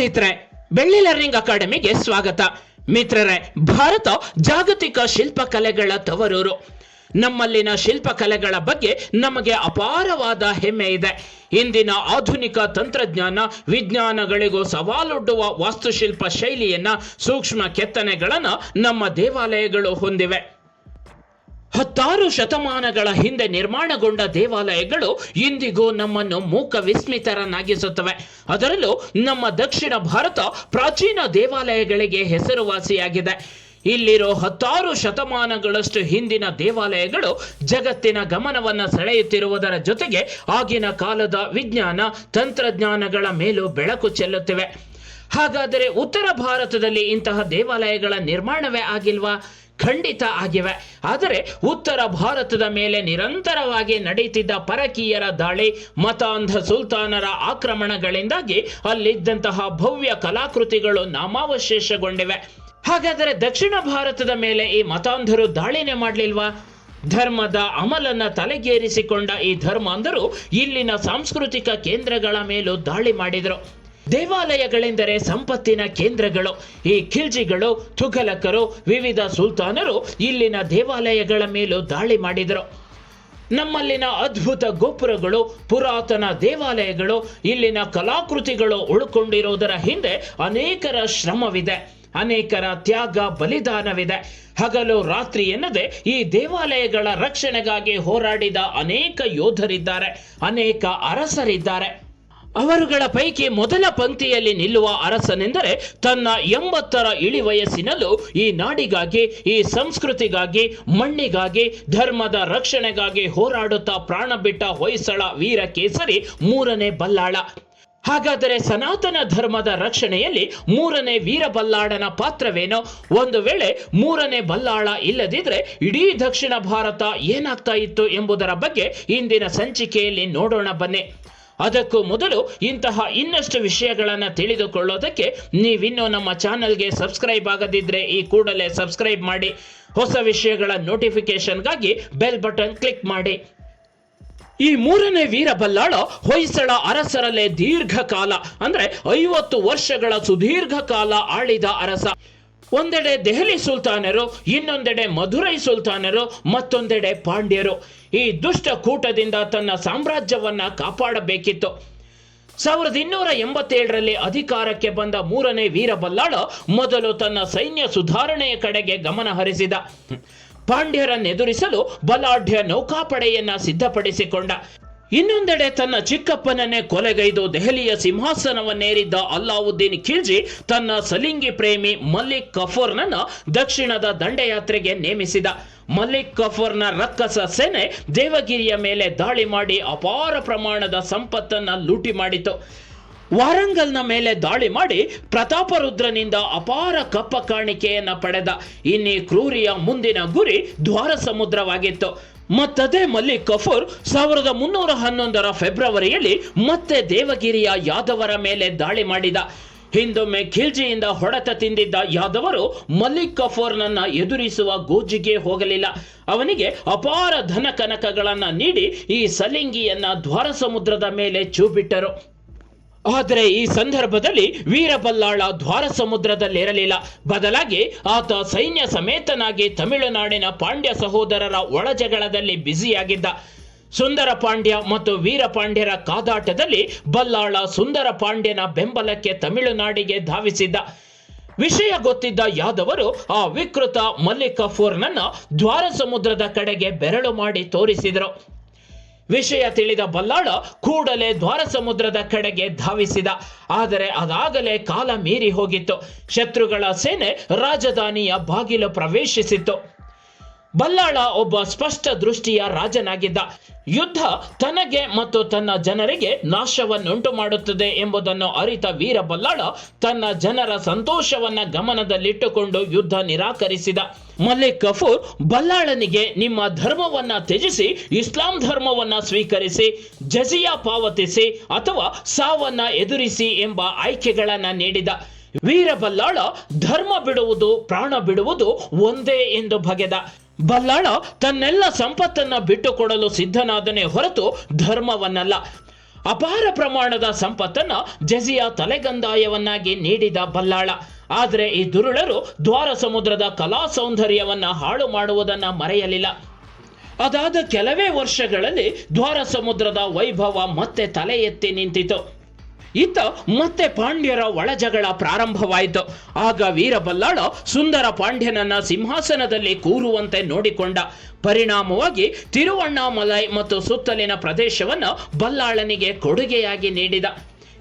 ಸ್ನೇಹಿತರೆ, ಬೆಳ್ಳಿ ಲರ್ನಿಂಗ್ ಅಕಾಡೆಮಿಗೆ ಸ್ವಾಗತ. ಮಿತ್ರರೇ, ಭಾರತ ಜಾಗತಿಕ ಶಿಲ್ಪಕಲೆಗಳ ತವರೂರು. ನಮ್ಮಲ್ಲಿನ ಶಿಲ್ಪಕಲೆಗಳ ಬಗ್ಗೆ ನಮಗೆ ಅಪಾರವಾದ ಹೆಮ್ಮೆ ಇದೆ. ಇಂದಿನ ಆಧುನಿಕ ತಂತ್ರಜ್ಞಾನ ವಿಜ್ಞಾನಗಳಿಗೂ ಸವಾಲೊಡ್ಡುವ ವಾಸ್ತುಶಿಲ್ಪ ಶೈಲಿಯನ್ನ, ಸೂಕ್ಷ್ಮ ಕೆತ್ತನೆಗಳನ್ನ ನಮ್ಮ ದೇವಾಲಯಗಳು ಹೊಂದಿವೆ. 10 ಶತಮಾನಗಳ ಹಿಂದೆ ನಿರ್ಮಾಣಗೊಂಡ ದೇವಾಲಯಗಳು ಇಂದಿಗೂ ನಮ್ಮನ್ನು ಮೂಕ ವಿಸ್ಮಿತರನ್ನಾಗಿಸುತ್ತವೆ. ಅದರಲ್ಲೂ ನಮ್ಮ ದಕ್ಷಿಣ ಭಾರತ ಪ್ರಾಚೀನ ದೇವಾಲಯಗಳಿಗೆ ಹೆಸರುವಾಸಿಯಾಗಿದೆ. ಇಲ್ಲಿರೋ 10 ಶತಮಾನಗಳಷ್ಟು ಹಿಂದಿನ ದೇವಾಲಯಗಳು ಜಗತ್ತಿನ ಗಮನವನ್ನು ಸೆಳೆಯುತ್ತಿರುವುದರ ಜೊತೆಗೆ ಆಗಿನ ಕಾಲದ ವಿಜ್ಞಾನ ತಂತ್ರಜ್ಞಾನಗಳ ಮೇಲೂ ಬೆಳಕು ಚೆಲ್ಲುತ್ತಿವೆ. ಹಾಗಾದರೆ ಉತ್ತರ ಭಾರತದಲ್ಲಿ ಇಂತಹ ದೇವಾಲಯಗಳ ನಿರ್ಮಾಣವೇ ಆಗಿಲ್ವಾ? ಖಂಡಿತ ಆಗಿವೆ. ಆದರೆ ಉತ್ತರ ಭಾರತದ ಮೇಲೆ ನಿರಂತರವಾಗಿ ನಡೀತಿದ್ದ ಪರಕೀಯರ ದಾಳಿ, ಮತಾಂಧ ಸುಲ್ತಾನರ ಆಕ್ರಮಣಗಳಿಂದಾಗಿ ಅಲ್ಲಿದ್ದಂತಹ ಭವ್ಯ ಕಲಾಕೃತಿಗಳು ನಾಮಾವಶೇಷಗೊಂಡಿವೆ. ಹಾಗಾದರೆ ದಕ್ಷಿಣ ಭಾರತದ ಮೇಲೆ ಈ ಮತಾಂಧರು ದಾಳಿನೇ ಮಾಡಲಿಲ್ವಾ? ಧರ್ಮದ ಅಮಲನ್ನ ತಲೆಗೇರಿಸಿಕೊಂಡ ಈ ಧರ್ಮಾಂಧರು ಇಲ್ಲಿನ ಸಾಂಸ್ಕೃತಿಕ ಕೇಂದ್ರಗಳ ಮೇಲೂ ದಾಳಿ ಮಾಡಿದರು. ದೇವಾಲಯಗಳೆಂದರೆ ಸಂಪತ್ತಿನ ಕೇಂದ್ರಗಳು. ಈ ಖಿಲ್ಜಿಗಳು, ತುಘಲಕರು, ವಿವಿಧ ಸುಲ್ತಾನರು ಇಲ್ಲಿನ ದೇವಾಲಯಗಳ ಮೇಲೂ ದಾಳಿ ಮಾಡಿದರು. ನಮ್ಮಲ್ಲಿನ ಅದ್ಭುತ ಗೋಪುರಗಳು, ಪುರಾತನ ದೇವಾಲಯಗಳು, ಇಲ್ಲಿನ ಕಲಾಕೃತಿಗಳು ಉಳ್ಕೊಂಡಿರುವುದರ ಹಿಂದೆ ಅನೇಕರ ಶ್ರಮವಿದೆ, ಅನೇಕರ ತ್ಯಾಗ ಬಲಿದಾನವಿದೆ. ಹಗಲು ರಾತ್ರಿ ಎನ್ನದೆ ಈ ದೇವಾಲಯಗಳ ರಕ್ಷಣೆಗಾಗಿ ಹೋರಾಡಿದ ಅನೇಕ ಯೋಧರಿದ್ದಾರೆ, ಅನೇಕ ಅರಸರಿದ್ದಾರೆ. ಅವರುಗಳ ಪೈಕಿ ಮೊದಲ ಪಂಕ್ತಿಯಲ್ಲಿ ನಿಲ್ಲುವ ಅರಸನೆಂದರೆ ತನ್ನ 80ರ ಇಳಿ ವಯಸ್ಸಿನಲ್ಲೂ ಈ ನಾಡಿಗಾಗಿ, ಈ ಸಂಸ್ಕೃತಿಗಾಗಿ, ಮಣ್ಣಿಗಾಗಿ, ಧರ್ಮದ ರಕ್ಷಣೆಗಾಗಿ ಹೋರಾಡುತ್ತಾ ಪ್ರಾಣ ಬಿಟ್ಟ ಹೊಯ್ಸಳ ವೀರ ಕೇಸರಿ 3ನೇ ಬಲ್ಲಾಳ. ಹಾಗಾದರೆ ಸನಾತನ ಧರ್ಮದ ರಕ್ಷಣೆಯಲ್ಲಿ 3ನೇ ವೀರ ಬಲ್ಲಾಳನ ಪಾತ್ರವೇನೋ? ಒಂದು ವೇಳೆ 3ನೇ ಬಲ್ಲಾಳ ಇಲ್ಲದಿದ್ರೆ ಇಡೀ ದಕ್ಷಿಣ ಭಾರತ ಏನಾಗ್ತಾ ಇತ್ತು ಎಂಬುದರ ಬಗ್ಗೆ ಇಂದಿನ ಸಂಚಿಕೆಯಲ್ಲಿ ನೋಡೋಣ ಬನ್ನಿ. ಅದಕ್ಕೂ ಮೊದಲು ಇಂತಹ ಇನ್ನಷ್ಟು ವಿಷಯಗಳನ್ನು ತಿಳಿದುಕೊಳ್ಳೋದಕ್ಕೆ ನೀವಿನ್ನೂ ನಮ್ಮ ಚಾನಲ್ಗೆ ಸಬ್ಸ್ಕ್ರೈಬ್ ಆಗದಿದ್ರೆ ಈ ಕೂಡಲೇ ಸಬ್ಸ್ಕ್ರೈಬ್ ಮಾಡಿ. ಹೊಸ ವಿಷಯಗಳ ನೋಟಿಫಿಕೇಶನ್ಗಾಗಿ ಬೆಲ್ ಬಟನ್ ಕ್ಲಿಕ್ ಮಾಡಿ. ಈ 3ನೇ ವೀರ ಬಲ್ಲಾಳ ಹೊಯ್ಸಳ ಅರಸರಲ್ಲೇ ದೀರ್ಘಕಾಲ, ಅಂದ್ರೆ 50 ವರ್ಷಗಳ ಸುದೀರ್ಘ ಕಾಲ ಆಳಿದ ಅರಸ. ಒಂದೆಡೆ ದೆಹಲಿ ಸುಲ್ತಾನರು, ಇನ್ನೊಂದೆಡೆ ಮಧುರೈ ಸುಲ್ತಾನರು, ಮತ್ತೊಂದೆಡೆ ಪಾಂಡ್ಯರು. ಈ ದುಷ್ಟ ಕೂಟದಿಂದ ತನ್ನ ಸಾಮ್ರಾಜ್ಯವನ್ನ ಕಾಪಾಡಬೇಕಿತ್ತು. 1287ರಲ್ಲಿ ಅಧಿಕಾರಕ್ಕೆ ಬಂದ 3ನೇ ವೀರ ಬಲ್ಲಾಳ ಮೊದಲು ತನ್ನ ಸೈನ್ಯ ಸುಧಾರಣೆಯ ಕಡೆಗೆ ಗಮನ ಹರಿಸಿದ. ಪಾಂಡ್ಯರನ್ನೆದುರಿಸಲು ಬಲಾಢ್ಯ ನೌಕಾಪಡೆಯನ್ನ ಸಿದ್ಧಪಡಿಸಿಕೊಂಡ. ಇನ್ನೊಂದೆಡೆ ತನ್ನ ಚಿಕ್ಕಪ್ಪನನ್ನೇ ಕೊಲೆಗೈದು ದೆಹಲಿಯ ಸಿಂಹಾಸನವನ್ನೇರಿದ್ದ ಅಲ್ಲಾವುದ್ದೀನ್ ಖಿಲ್ಜಿ ತನ್ನ ಸಲಿಂಗಿ ಪ್ರೇಮಿ ಮಲ್ಲಿಕ್ ಕಫೂರ್ನನ್ನ ದಕ್ಷಿಣದ ದಂಡಯಾತ್ರೆಗೆ ನೇಮಿಸಿದ. ಮಲ್ಲಿಕ್ ಕಫೂರ್ನ ರಕ್ಕಸ ಸೇನೆ ದೇವಗಿರಿಯ ಮೇಲೆ ದಾಳಿ ಮಾಡಿ ಅಪಾರ ಪ್ರಮಾಣದ ಸಂಪತ್ತನ್ನ ಲೂಟಿ ಮಾಡಿತು. ವಾರಂಗಲ್ನ ಮೇಲೆ ದಾಳಿ ಮಾಡಿ ಪ್ರತಾಪರುದ್ರನಿಂದ ಅಪಾರ ಕಪ್ಪ ಕಾಣಿಕೆಯನ್ನ ಪಡೆದ. ಇನ್ನೀ ಕ್ರೂರಿಯ ಮುಂದಿನ ಗುರಿ ದ್ವಾರ ಸಮುದ್ರವಾಗಿತ್ತು. ಮತ್ತದೇ ಮಲ್ಲಿಕ್ ಕಫೂರ್ 1311ರ ಫೆಬ್ರವರಿಯಲ್ಲಿ ಮತ್ತೆ ದೇವಗಿರಿಯ ಯಾದವರ ಮೇಲೆ ದಾಳಿ ಮಾಡಿದ. ಹಿಂದೊಮ್ಮೆ ಖಿಲ್ಜಿಯಿಂದ ಹೊಡೆತ ತಿಂದಿದ್ದ ಯಾದವರು ಮಲ್ಲಿಕ್ ಕಫೂರ್ನನ್ನ ಎದುರಿಸುವ ಗೋಜಿಗೆ ಹೋಗಲಿಲ್ಲ. ಅವನಿಗೆ ಅಪಾರ ಧನ ಕನಕಗಳನ್ನ ನೀಡಿ ಈ ಸಲಿಂಗಿಯನ್ನ ದ್ವಾರ ಸಮುದ್ರದ ಮೇಲೆ ಚೂಬಿಟ್ಟರು. ಆದರೆ ಈ ಸಂದರ್ಭದಲ್ಲಿ ವೀರಬಲ್ಲಾಳ ದ್ವಾರ ಸಮುದ್ರದಲ್ಲಿರಲಿಲ್ಲ. ಬದಲಾಗಿ ಆತ ಸೈನ್ಯ ಸಮೇತನಾಗಿ ತಮಿಳುನಾಡಿನ ಪಾಂಡ್ಯ ಸಹೋದರರ ಒಳಜಗಳದಲ್ಲಿ ಬ್ಯುಸಿಯಾಗಿದ್ದ. ಸುಂದರ ಪಾಂಡ್ಯ ಮತ್ತು ವೀರ ಪಾಂಡ್ಯರ ಕಾದಾಟದಲ್ಲಿ ಬಲ್ಲಾಳ ಸುಂದರ ಪಾಂಡ್ಯನ ಬೆಂಬಲಕ್ಕೆ ತಮಿಳುನಾಡಿಗೆ ಧಾವಿಸಿದ್ದ. ವಿಷಯ ಗೊತ್ತಿದ್ದ ಯಾದವರು ಆ ವಿಕೃತ ಮಲ್ಲಿಕ್ ಕಫೂರ್ನನ್ನ ದ್ವಾರ ಸಮುದ್ರದ ಕಡೆಗೆ ಬೆರಳು ಮಾಡಿ ತೋರಿಸಿದರು. ವಿಷಯ ತಿಳಿದ ಬಲ್ಲಾಳ ಕೂಡಲೇ ದ್ವಾರ ಸಮುದ್ರದ ಕಡೆಗೆ ಧಾವಿಸಿದ. ಆದರೆ ಅದಾಗಲೇ ಕಾಲ ಮೀರಿ ಹೋಗಿತ್ತು. ಶತ್ರುಗಳ ಸೇನೆ ರಾಜಧಾನಿಯ ಬಾಗಿಲು ಪ್ರವೇಶಿಸಿತ್ತು. ಬಲ್ಲಾಳ ಒಬ್ಬ ಸ್ಪಷ್ಟ ದೃಷ್ಟಿಯ ರಾಜನಾಗಿದ್ದ. ಯುದ್ಧ ತನಗೆ ಮತ್ತು ತನ್ನ ಜನರಿಗೆ ನಾಶವನ್ನುಂಟು ಮಾಡುತ್ತದೆ ಎಂಬುದನ್ನು ಅರಿತ ವೀರ ಬಲ್ಲಾಳ ತನ್ನ ಜನರ ಸಂತೋಷವನ್ನ ಗಮನದಲ್ಲಿಟ್ಟುಕೊಂಡು ಯುದ್ಧ ನಿರಾಕರಿಸಿದ. ಮಲ್ಲಿಕ್ ಕಫೂರ್ ಬಲ್ಲಾಳನಿಗೆ ನಿಮ್ಮ ಧರ್ಮವನ್ನ ತ್ಯಜಿಸಿ ಇಸ್ಲಾಂ ಧರ್ಮವನ್ನ ಸ್ವೀಕರಿಸಿ, ಜಜಿಯಾ ಪಾವತಿಸಿ ಅಥವಾ ಸಾವನ್ನ ಎದುರಿಸಿ ಎಂಬ ಆಯ್ಕೆಗಳನ್ನ ನೀಡಿದ. ವೀರ ಬಲ್ಲಾಳ ಧರ್ಮ ಬಿಡುವುದು ಪ್ರಾಣ ಬಿಡುವುದು ಒಂದೇ ಎಂದು ಬಗೆದ. ಬಲ್ಲಾಳ ತನ್ನೆಲ್ಲ ಸಂಪತ್ತನ್ನ ಬಿಟ್ಟುಕೊಡಲು ಸಿದ್ಧನಾದನೇ ಹೊರತು ಧರ್ಮವನ್ನಲ್ಲ. ಅಪಾರ ಪ್ರಮಾಣದ ಸಂಪತ್ತನ್ನ ಜಜಿಯಾ ತಲೆಗಂದಾಯವನ್ನಾಗಿ ನೀಡಿದ ಬಲ್ಲಾಳ. ಆದರೆ ಈ ದುರುಳರು ದ್ವಾರ ಸಮುದ್ರದ ಕಲಾ ಸೌಂದರ್ಯವನ್ನ ಹಾಳು ಮಾಡುವುದನ್ನ ಮರೆಯಲಿಲ್ಲ. ಅದಾದ ಕೆಲವೇ ವರ್ಷಗಳಲ್ಲಿ ದ್ವಾರ ಸಮುದ್ರದ ವೈಭವ ಮತ್ತೆ ತಲೆ ಎತ್ತಿ ನಿಂತಿತು. ಇತ್ತ ಮತ್ತೆ ಪಾಂಡ್ಯರ ಒಳಜಗಳ ಪ್ರಾರಂಭವಾಯಿತು. ಆಗ ವೀರಬಲ್ಲಾಳ ಸುಂದರ ಪಾಂಡ್ಯನನ್ನ ಸಿಂಹಾಸನದಲ್ಲಿ ಕೂರುವಂತೆ ನೋಡಿಕೊಂಡ. ಪರಿಣಾಮವಾಗಿ ತಿರುವಣ್ಣಾಮಲೈ ಮತ್ತು ಸುತ್ತಲಿನ ಪ್ರದೇಶವನ್ನು ಬಲ್ಲಾಳನಿಗೆ ಕೊಡುಗೆಯಾಗಿ ನೀಡಿದ.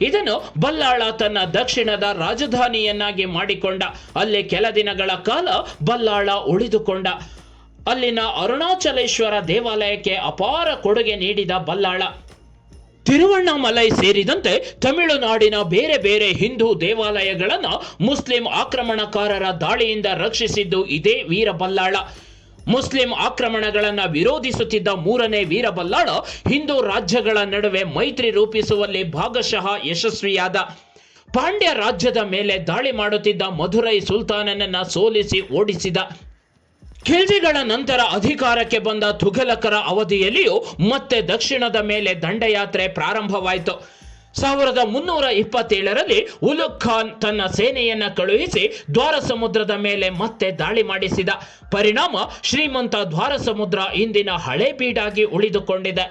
ಇದನ್ನು ಬಲ್ಲಾಳ ತನ್ನ ದಕ್ಷಿಣದ ರಾಜಧಾನಿಯನ್ನಾಗಿ ಮಾಡಿಕೊಂಡ. ಅಲ್ಲಿ ಕೆಲ ದಿನಗಳ ಕಾಲ ಬಲ್ಲಾಳ ಉಳಿದುಕೊಂಡ. ಅಲ್ಲಿನ ಅರುಣಾಚಲೇಶ್ವರ ದೇವಾಲಯಕ್ಕೆ ಅಪಾರ ಕೊಡುಗೆ ನೀಡಿದ ಬಲ್ಲಾಳ. ತಿರುವಣ್ಣಾಮಲೈ ಸೇರಿದಂತೆ ತಮಿಳುನಾಡಿನ ಬೇರೆ ಬೇರೆ ಹಿಂದೂ ದೇವಾಲಯಗಳನ್ನು ಮುಸ್ಲಿಂ ಆಕ್ರಮಣಕಾರರ ದಾಳಿಯಿಂದ ರಕ್ಷಿಸಿದ್ದು ಇದೇ ವೀರಬಲ್ಲಾಳ. ಮುಸ್ಲಿಂ ಆಕ್ರಮಣಗಳನ್ನು ವಿರೋಧಿಸುತ್ತಿದ್ದ ಮೂರನೇ ವೀರಬಲ್ಲಾಳ ಹಿಂದೂ ರಾಜ್ಯಗಳ ನಡುವೆ ಮೈತ್ರಿ ರೂಪಿಸುವಲ್ಲಿ ಭಾಗಶಃ ಯಶಸ್ವಿಯಾದ. ಪಾಂಡ್ಯ ರಾಜ್ಯದ ಮೇಲೆ ದಾಳಿ ಮಾಡುತ್ತಿದ್ದ ಮಧುರೈ ಸುಲ್ತಾನನನ್ನ ಸೋಲಿಸಿ ಓಡಿಸಿದ. ಖಿಲ್ಜಿಗಳ ನಂತರ ಅಧಿಕಾರಕ್ಕೆ ಬಂದ ತುಘಲಕರ ಅವಧಿಯಲ್ಲಿಯೂ ಮತ್ತೆ ದಕ್ಷಿಣದ ಮೇಲೆ ದಂಡಯಾತ್ರೆ ಪ್ರಾರಂಭವಾಯಿತು. 1327ರಲ್ಲಿ ಉಲುಗ್ ಖಾನ್ ತನ್ನ ಸೇನೆಯನ್ನ ಕಳುಹಿಸಿ ದ್ವಾರ ಸಮುದ್ರದ ಮೇಲೆ ಮತ್ತೆ ದಾಳಿ ಮಾಡಿಸಿದ. ಪರಿಣಾಮ ಶ್ರೀಮಂತ ದ್ವಾರ ಸಮುದ್ರ ಇಂದಿನ ಹಳೇಬೀಡಾಗಿ ಉಳಿದುಕೊಂಡಿದೆ.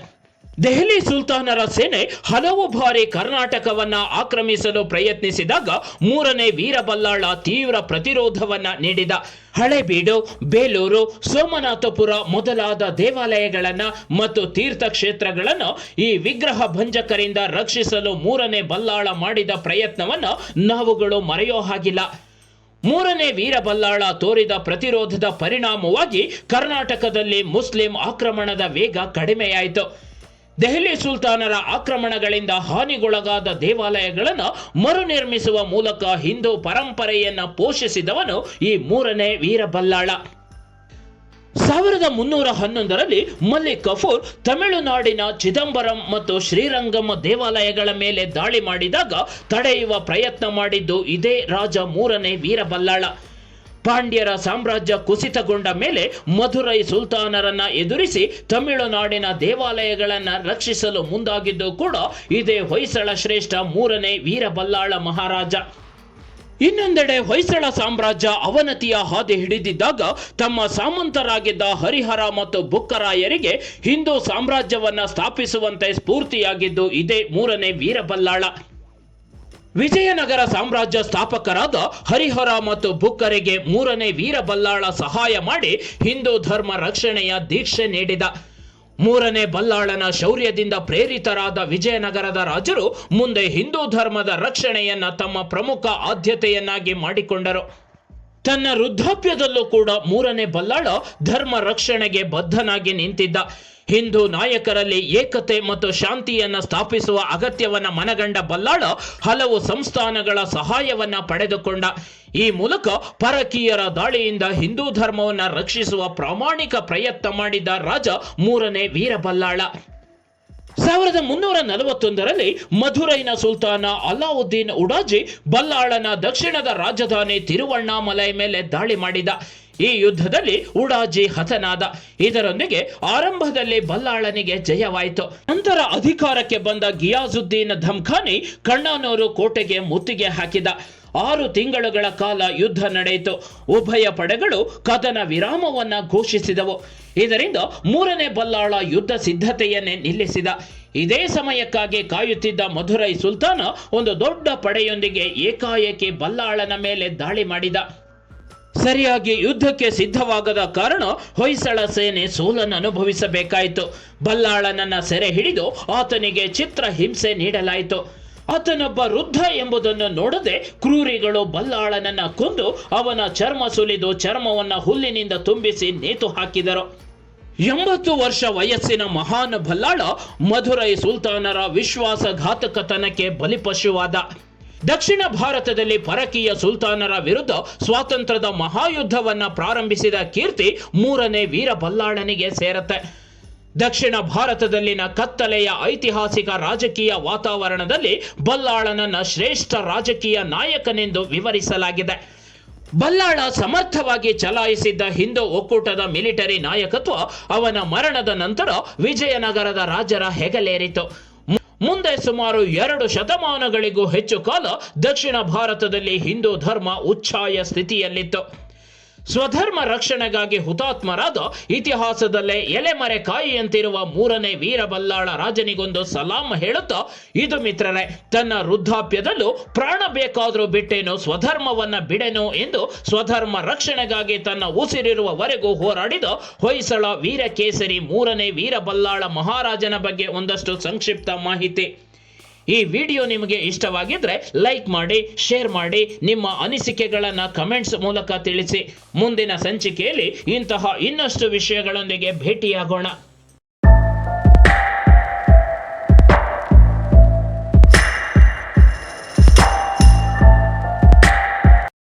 ದೆಹಲಿ ಸುಲ್ತಾನರ ಸೇನೆ ಹಲವು ಬಾರಿ ಕರ್ನಾಟಕವನ್ನ ಆಕ್ರಮಿಸಲು ಪ್ರಯತ್ನಿಸಿದಾಗ ಮೂರನೇ ವೀರಬಲ್ಲಾಳ ತೀವ್ರ ಪ್ರತಿರೋಧವನ್ನ ನೀಡಿದ. ಹಳೇಬೀಡು, ಬೇಲೂರು, ಸೋಮನಾಥಪುರ ಮೊದಲಾದ ದೇವಾಲಯಗಳನ್ನ ಮತ್ತು ತೀರ್ಥಕ್ಷೇತ್ರಗಳನ್ನು ಈ ವಿಗ್ರಹ ಭಂಜಕರಿಂದ ರಕ್ಷಿಸಲು ಮೂರನೇ ಬಲ್ಲಾಳ ಮಾಡಿದ ಪ್ರಯತ್ನವನ್ನ ನಾವುಗಳು ಮರೆಯೋ ಹಾಗಿಲ್ಲ. ಮೂರನೇ ವೀರಬಲ್ಲಾಳ ತೋರಿದ ಪ್ರತಿರೋಧದ ಪರಿಣಾಮವಾಗಿ ಕರ್ನಾಟಕದಲ್ಲಿ ಮುಸ್ಲಿಂ ಆಕ್ರಮಣದ ವೇಗ ಕಡಿಮೆಯಾಯಿತು. ದೆಹಲಿ ಸುಲ್ತಾನರ ಆಕ್ರಮಣಗಳಿಂದ ಹಾನಿಗೊಳಗಾದ ದೇವಾಲಯಗಳನ್ನು ಮರುನಿರ್ಮಿಸುವ ಮೂಲಕ ಹಿಂದೂ ಪರಂಪರೆಯನ್ನ ಪೋಷಿಸಿದವನು ಈ ಮೂರನೇ ವೀರಬಲ್ಲಾಳ. 1311ರಲ್ಲಿ ಮಲ್ಲಿಕ್ ಕಫೂರ್ ತಮಿಳುನಾಡಿನ ಚಿದಂಬರಂ ಮತ್ತು ಶ್ರೀರಂಗಂ ದೇವಾಲಯಗಳ ಮೇಲೆ ದಾಳಿ ಮಾಡಿದಾಗ ತಡೆಯುವ ಪ್ರಯತ್ನ ಮಾಡಿದ್ದು ಇದೇ ರಾಜ ಮೂರನೇ ವೀರಬಲ್ಲಾಳ. ಪಾಂಡ್ಯರ ಸಾಮ್ರಾಜ್ಯ ಕುಸಿತಗೊಂಡ ಮೇಲೆ ಮಧುರೈ ಸುಲ್ತಾನರನ್ನ ಎದುರಿಸಿ ತಮಿಳುನಾಡಿನ ದೇವಾಲಯಗಳನ್ನು ರಕ್ಷಿಸಲು ಮುಂದಾಗಿದ್ದು ಕೂಡ ಇದೇ ಹೊಯ್ಸಳ ಶ್ರೇಷ್ಠ ಮೂರನೇ ವೀರಬಲ್ಲಾಳ ಮಹಾರಾಜ. ಇನ್ನೊಂದೆಡೆ ಹೊಯ್ಸಳ ಸಾಮ್ರಾಜ್ಯ ಅವನತಿಯ ಹಾದಿ ಹಿಡಿದಿದ್ದಾಗ ತಮ್ಮ ಸಾಮಂತರಾಗಿದ್ದ ಹರಿಹರ ಮತ್ತು ಬುಕ್ಕರಾಯರಿಗೆ ಹಿಂದೂ ಸಾಮ್ರಾಜ್ಯವನ್ನ ಸ್ಥಾಪಿಸುವಂತೆ ಸ್ಫೂರ್ತಿಯಾಗಿದ್ದು ಇದೇ ಮೂರನೇ ವೀರಬಲ್ಲಾಳ. ವಿಜಯನಗರ ಸಾಮ್ರಾಜ್ಯ ಸ್ಥಾಪಕರಾದ ಹರಿಹರ ಮತ್ತು ಬುಕ್ಕರಿಗೆ ಮೂರನೇ ವೀರಬಲ್ಲಾಳ ಸಹಾಯ ಮಾಡಿ ಹಿಂದೂ ಧರ್ಮ ರಕ್ಷಣೆಯ ದೀಕ್ಷೆ ನೀಡಿದ. ಮೂರನೇ ಬಲ್ಲಾಳನ ಶೌರ್ಯದಿಂದ ಪ್ರೇರಿತರಾದ ವಿಜಯನಗರದ ರಾಜರು ಮುಂದೆ ಹಿಂದೂ ಧರ್ಮದ ರಕ್ಷಣೆಯನ್ನ ತಮ್ಮ ಪ್ರಮುಖ ಆದ್ಯತೆಯನ್ನಾಗಿ ಮಾಡಿಕೊಂಡರು. ತನ್ನ ವೃದ್ಧಾಪ್ಯದಲ್ಲೂ ಕೂಡ ಮೂರನೇ ಬಲ್ಲಾಳ ಧರ್ಮ ರಕ್ಷಣೆಗೆ ಬದ್ಧನಾಗಿ ನಿಂತಿದ್ದ. ಹಿಂದೂ ನಾಯಕರಲ್ಲಿ ಏಕತೆ ಮತ್ತು ಶಾಂತಿಯನ್ನ ಸ್ಥಾಪಿಸುವ ಅಗತ್ಯವನ್ನ ಮನಗಂಡ ಬಲ್ಲಾಳ ಹಲವು ಸಂಸ್ಥಾನಗಳ ಸಹಾಯವನ್ನ ಪಡೆದುಕೊಂಡ. ಈ ಮೂಲಕ ಪರಕೀಯರ ದಾಳಿಯಿಂದ ಹಿಂದೂ ಧರ್ಮವನ್ನ ರಕ್ಷಿಸುವ ಪ್ರಾಮಾಣಿಕ ಪ್ರಯತ್ನ ಮಾಡಿದ ರಾಜ ಮೂರನೇ ವೀರಬಲ್ಲಾಳ. 1341ರಲ್ಲಿ ಮಧುರೈನ ಸುಲ್ತಾನ ಅಲಾವುದ್ದೀನ್ ಉಡಾಜಿ ಬಲ್ಲಾಳನ ದಕ್ಷಿಣದ ರಾಜಧಾನಿ ತಿರುವಣ್ಣಾಮಲೈ ಮೇಲೆ ದಾಳಿ ಮಾಡಿದ. ಈ ಯುದ್ಧದಲ್ಲಿ ಉಡಾಜಿ ಹತನಾದ. ಇದರೊಂದಿಗೆ ಆರಂಭದಲ್ಲಿ ಬಲ್ಲಾಳನಿಗೆ ಜಯವಾಯಿತು. ನಂತರ ಅಧಿಕಾರಕ್ಕೆ ಬಂದ ಗಿಯಾಜುದ್ದೀನ್ ಧಮ್ಖಾನಿ ಕಣ್ಣಾನೂರು ಕೋಟೆಗೆ ಮುತ್ತಿಗೆ ಹಾಕಿದ. 6 ತಿಂಗಳುಗಳ ಕಾಲ ಯುದ್ಧ ನಡೆಯಿತು. ಉಭಯ ಪಡೆಗಳು ಕದನ ವಿರಾಮವನ್ನ ಘೋಷಿಸಿದವು. ಇದರಿಂದ ಮೂರನೇ ಬಲ್ಲಾಳ ಯುದ್ಧ ಸಿದ್ಧತೆಯನ್ನೇ ನಿಲ್ಲಿಸಿದ. ಇದೇ ಸಮಯಕ್ಕಾಗಿ ಕಾಯುತ್ತಿದ್ದ ಮಧುರೈ ಸುಲ್ತಾನ ಒಂದು ದೊಡ್ಡ ಪಡೆಯೊಂದಿಗೆ ಏಕಾಏಕಿ ಬಲ್ಲಾಳನ ಮೇಲೆ ದಾಳಿ ಮಾಡಿದ. ಸರಿಯಾಗಿ ಯುದ್ಧಕ್ಕೆ ಸಿದ್ಧವಾಗದ ಕಾರಣ ಹೊಯ್ಸಳ ಸೇನೆ ಸೋಲನ್ನು ಅನುಭವಿಸಬೇಕಾಯಿತು. ಬಲ್ಲಾಳನನ್ನ ಸೆರೆ ಹಿಡಿದು ಆತನಿಗೆ ಚಿತ್ರ ಹಿಂಸೆ ನೀಡಲಾಯಿತು. ಆತನೊಬ್ಬ ವೃದ್ಧ ಎಂಬುದನ್ನು ನೋಡದೆ ಕ್ರೂರಿಗಳು ಬಲ್ಲಾಳನನ್ನ ಕೊಂದು ಅವನ ಚರ್ಮ ಸುಲಿದು ಚರ್ಮವನ್ನ ಹುಲ್ಲಿನಿಂದ ತುಂಬಿಸಿ ನೇತು ಹಾಕಿದರು. 80 ವರ್ಷ ವಯಸ್ಸಿನ ಮಹಾನ್ ಬಲ್ಲಾಳ ಮಧುರೈ ಸುಲ್ತಾನರ ವಿಶ್ವಾಸಘಾತಕತನಕ್ಕೆ ಬಲಿಪಶುವಾದ. ದಕ್ಷಿಣ ಭಾರತದಲ್ಲಿ ಪರಕೀಯ ಸುಲ್ತಾನರ ವಿರುದ್ಧ ಸ್ವಾತಂತ್ರ್ಯದ ಮಹಾಯುದ್ಧವನ್ನ ಪ್ರಾರಂಭಿಸಿದ ಕೀರ್ತಿ ಮೂರನೇ ವೀರಬಲ್ಲಾಳನಿಗೆ ಸೇರತ್ತೆ. ದಕ್ಷಿಣ ಭಾರತದಲ್ಲಿನ ಕತ್ತಲೆಯ ಐತಿಹಾಸಿಕ ರಾಜಕೀಯ ವಾತಾವರಣದಲ್ಲಿ ಬಲ್ಲಾಳನನ್ನ ಶ್ರೇಷ್ಠ ರಾಜಕೀಯ ನಾಯಕನೆಂದು ವಿವರಿಸಲಾಗಿದೆ. ಬಲ್ಲಾಳ ಸಮರ್ಥವಾಗಿ ಚಲಾಯಿಸಿದ್ದ ಹಿಂದೂ ಒಕ್ಕೂಟದ ಮಿಲಿಟರಿ ನಾಯಕತ್ವ ಅವನ ಮರಣದ ನಂತರ ವಿಜಯನಗರದ ರಾಜರ ಹೆಗಲೇರಿತು. ಮುಂದೆ ಸುಮಾರು 2 ಶತಮಾನಗಳಿಗೂ ಹೆಚ್ಚು ಕಾಲ ದಕ್ಷಿಣ ಭಾರತದಲ್ಲಿ ಹಿಂದೂ ಧರ್ಮ ಉಚ್ಛಾಯ ಸ್ಥಿತಿಯಲ್ಲಿತ್ತು. ಸ್ವಧರ್ಮ ರಕ್ಷಣೆಗಾಗಿ ಹುತಾತ್ಮರಾದ ಇತಿಹಾಸದಲ್ಲೇ ಎಲೆಮರೆ ಕಾಯಿಯಂತಿರುವ 3ನೇ ವೀರಬಲ್ಲಾಳ ರಾಜನಿಗೊಂದು ಸಲಾಂ ಹೇಳುತ್ತಾ, ಇದು ಮಿತ್ರರೇ, ತನ್ನ ವೃದ್ಧಾಪ್ಯದಲ್ಲೂ ಪ್ರಾಣ ಬೇಕಾದರೂ ಬಿಟ್ಟೇನು ಸ್ವಧರ್ಮವನ್ನ ಬಿಡೆನು ಎಂದು ಸ್ವಧರ್ಮ ರಕ್ಷಣೆಗಾಗಿ ತನ್ನ ಉಸಿರಿರುವವರೆಗೂ ಹೋರಾಡಿದ ಹೊಯ್ಸಳ ವೀರಕೇಸರಿ 3ನೇ ವೀರಬಲ್ಲಾಳ ಮಹಾರಾಜನ ಬಗ್ಗೆ ಒಂದಷ್ಟು ಸಂಕ್ಷಿಪ್ತ ಮಾಹಿತಿ. ಈ ವಿಡಿಯೋ ನಿಮಗೆ ಇಷ್ಟವಾಗಿದ್ರೆ ಲೈಕ್ ಮಾಡಿ, ಶೇರ್ ಮಾಡಿ, ನಿಮ್ಮ ಅನಿಸಿಕೆಗಳನ್ನು ಕಮೆಂಟ್ಸ್ ಮೂಲಕ ತಿಳಿಸಿ. ಮುಂದಿನ ಸಂಚಿಕೆಯಲ್ಲಿ ಇಂತಹ ಇನ್ನಷ್ಟು ವಿಷಯಗಳೊಂದಿಗೆ ಭೇಟಿಯಾಗೋಣ.